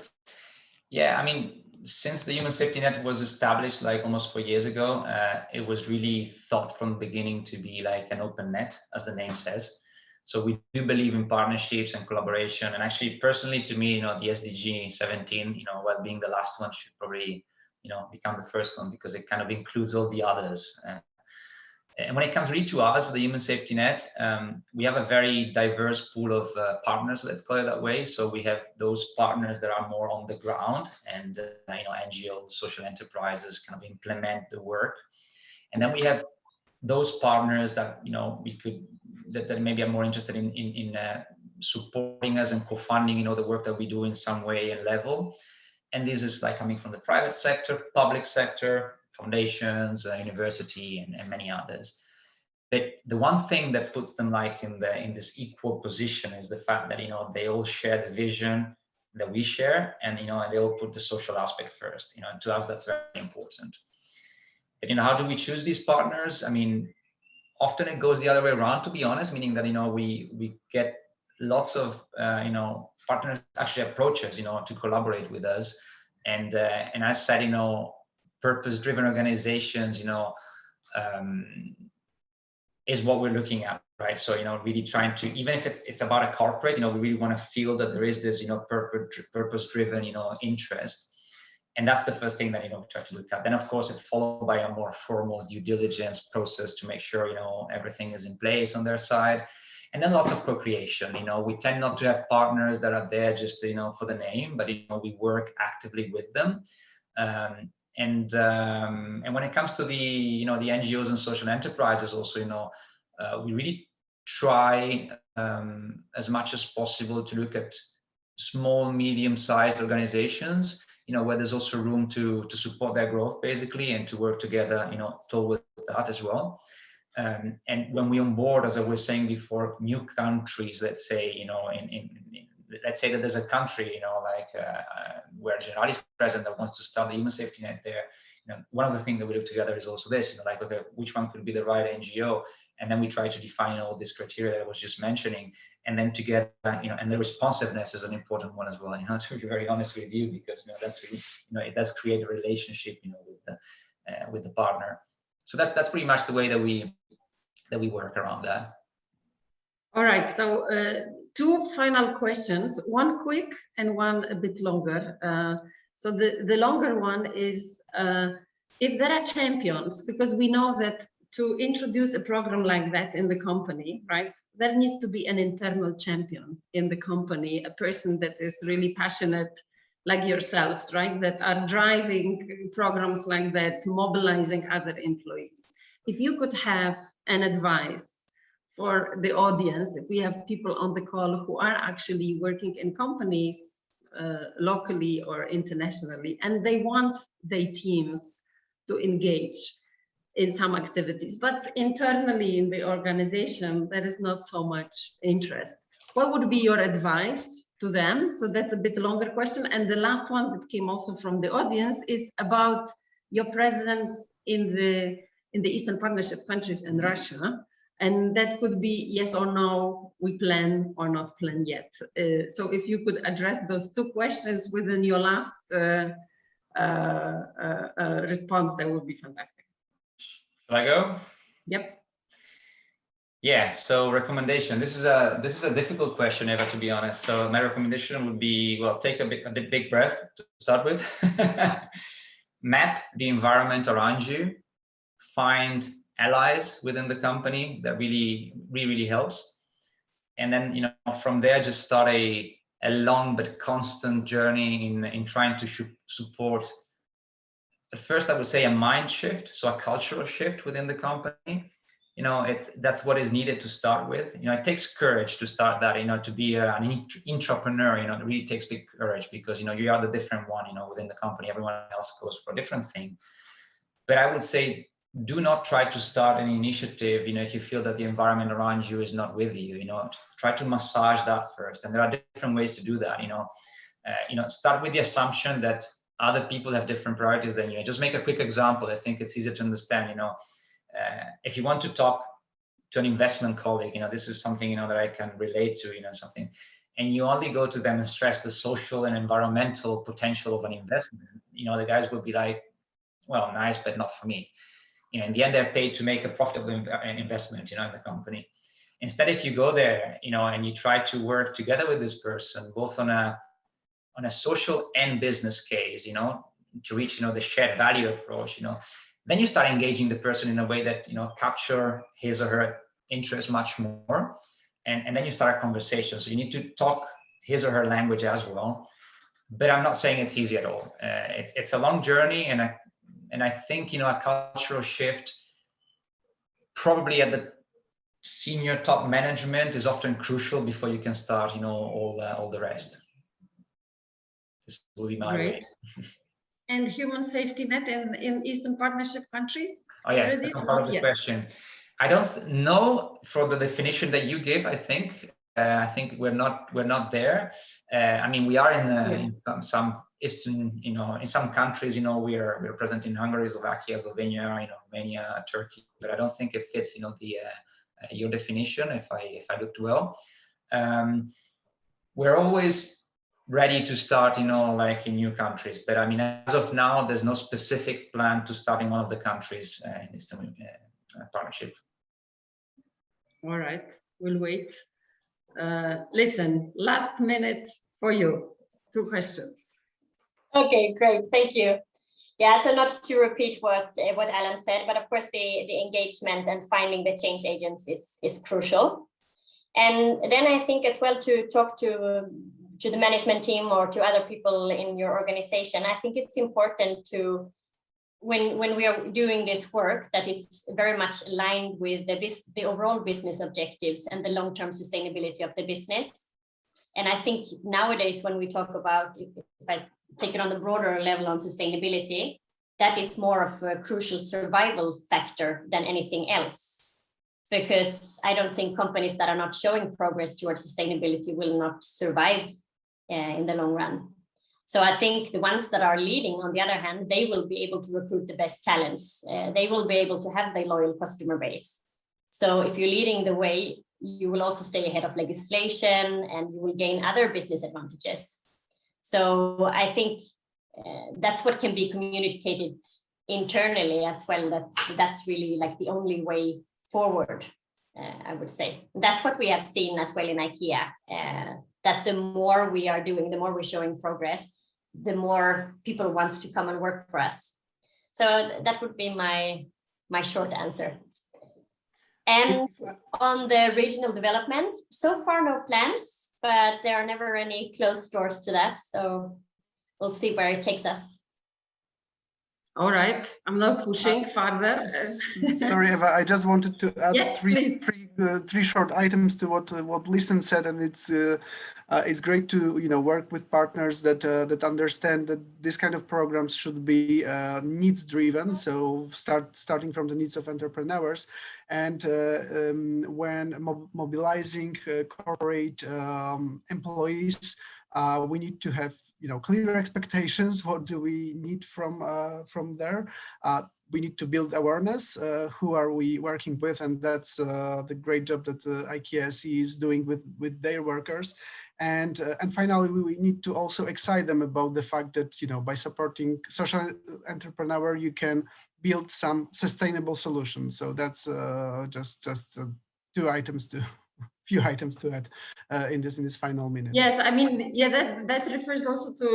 Yeah, I mean, since the Human Safety Net was established like almost 4 years ago, it was really thought from the beginning to be like an open net, as the name says. So we do believe in partnerships and collaboration. And actually, personally, to me, the SDG 17, while being the last one, should probably, become the first one, because it kind of includes all the others. And when it comes really to us, the Human Safety Net, we have a very diverse pool of partners, let's call it that way. So we have those partners that are more on the ground, and NGOs, social enterprises kind of implement the work. And then we have those partners that that maybe are more interested in supporting us and co-funding the work that we do in some way and level. And this is like coming from the private sector, public sector, foundations, university, and many others. But the one thing that puts them like in this equal position is the fact that they all share the vision that we share, and and they all put the social aspect first. And to us that's very important. But how do we choose these partners? I mean, often it goes the other way around, to be honest, meaning that we get lots of partners actually approach us to collaborate with us, and as said, purpose-driven organizations is what we're looking at, right? So really trying to, even if it's about a corporate, we really want to feel that there is this purpose-driven interest. And that's the first thing that we try to look at. Then of course it's followed by a more formal due diligence process to make sure everything is in place on their side. And then lots of co-creation. We tend not to have partners that are there just for the name, but we work actively with them. And when it comes to the the NGOs and social enterprises also, we really try as much as possible to look at small, medium-sized organizations, where there's also room to support their growth basically, and to work together, towards that as well. And when we onboard, as I was saying before, new countries, let's say, let's say that there's a country, where Generali is present, that wants to start the Human Safety Net there. One of the things that we look together is also this, okay, which one could be the right NGO? And then we try to define all these criteria that I was just mentioning, and then together, and the responsiveness is an important one as well. To be very honest with you, because that's really, it does create a relationship, with the partner. So that's pretty much the way that we work around that. All right. So two final questions, one quick and one a bit longer. So the longer one is if there are champions, because we know that to introduce a program like that in the company, right, there needs to be an internal champion in the company, a person that is really passionate like yourselves, right, that are driving programs like that, mobilizing other employees. If you could have an advice for the audience, if we have people on the call who are actually working in companies locally or internationally, and they want their teams to engage in some activities, but internally in the organization, there is not so much interest. What would be your advice to them? So that's a bit longer question. And the last one that came also from the audience is about your presence in the Eastern Partnership countries and Russia. And that could be yes or no, we plan or not plan yet. So if you could address those two questions within your last response, that would be fantastic. Shall I go? Yep. Yeah, so recommendation. This is a difficult question, Eva, to be honest. So my recommendation would be, well, take a big breath to start with. Map the environment around you. Find allies within the company. That really helps. And then, you know, from there, just start a long but constant journey in trying to support. At first, I would say a mind shift, so a cultural shift within the company. You know, that's what is needed to start with. You know, it takes courage to start that. You know, to be an entrepreneur. You know, it really takes big courage because you know you are the different one. You know, within the company, everyone else goes for a different thing. But I would say, do not try to start an initiative. You know, if you feel that the environment around you is not with you. You know, try to massage that first. And there are different ways to do that. You know, start with the assumption that other people have different priorities than you. Just make a quick example. I think it's easier to understand. You know, if you want to talk to an investment colleague, you know, this is something, you know, that I can relate to, you know, something, and you only go to them and stress the social and environmental potential of an investment, you know, the guys will be like, well, nice, but not for me. You know, in the end, they're paid to make a profitable investment, you know, in the company. Instead, if you go there, you know, and you try to work together with this person, both on a social and business case, you know, to reach, you know, the shared value approach, you know, then you start engaging the person in a way that, you know, capture his or her interest much more. And then you start a conversation. So you need to talk his or her language as well. But I'm not saying it's easy at all. It's a long journey. And I think, you know, a cultural shift probably at the senior top management is often crucial before you can start, you know, all the rest. This will be my way. And human safety net in Eastern Partnership countries? Oh yeah, second part of the question. I don't know for the definition that you give. I think we're not there. I mean, we are in some Eastern, you know, in some countries, you know, we're present in Hungary, Slovakia, Slovenia, you know, Romania, Turkey. But I don't think it fits, you know, the your definition. If I looked well, we're always ready to start, you know, like in new countries. But I mean, as of now, there's no specific plan to start in one of the countries in Eastern Partnership. All right, we'll wait. Listen, last minute for you. 2 questions. Okay, great, thank you. Yeah, so not to repeat what Alan said, but of course the engagement and finding the change agents is crucial. And then I think as well to talk to the management team or to other people in your organization, I think it's important to, when we are doing this work, that it's very much aligned with the overall business objectives and the long-term sustainability of the business. And I think nowadays when we talk about, if I take it on the broader level on sustainability, that is more of a crucial survival factor than anything else. Because I don't think companies that are not showing progress towards sustainability will not survive in the long run. So I think the ones that are leading, on the other hand, they will be able to recruit the best talents. They will be able to have the loyal customer base. So if you're leading the way, you will also stay ahead of legislation and you will gain other business advantages. So I think that's what can be communicated internally as well. That's really like the only way forward, I would say. That's what we have seen as well in IKEA, that the more we are doing, the more we're showing progress, the more people wants to come and work for us. So that would be my short answer. And on the regional development, so far no plans, but there are never any closed doors to that. So we'll see where it takes us. All right, I'm now pushing further. Sorry, Eva, I just wanted to add Yes, three short items to what Listen said, and it's great to work with partners that understand that this kind of programs should be needs driven. So starting from the needs of entrepreneurs, and when mobilizing corporate employees. We need to have clear expectations. What do we need from there? We need to build awareness. Who are we working with? And that's the great job that IKEA SE is doing with their workers. And finally, we need to also excite them about the fact that by supporting social entrepreneur, you can build some sustainable solutions. So that's just few items to add in this final minute. Yes, I mean, yeah, that refers also to,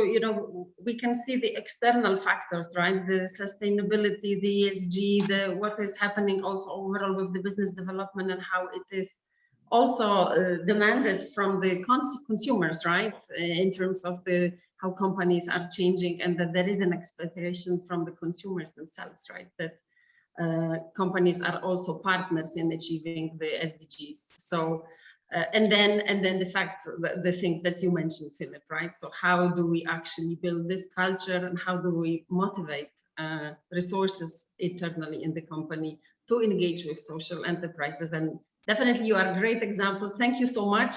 we can see the external factors, right? The sustainability, the ESG, what is happening also overall with the business development and how it is also demanded from the consumers, right? In terms of how companies are changing, and that there is an expectation from the consumers themselves, right? That companies are also partners in achieving the SDGs. So, and then the things that you mentioned, Philip, right? So how do we actually build this culture, and how do we motivate resources internally in the company to engage with social enterprises? And definitely you are great examples. Thank you so much.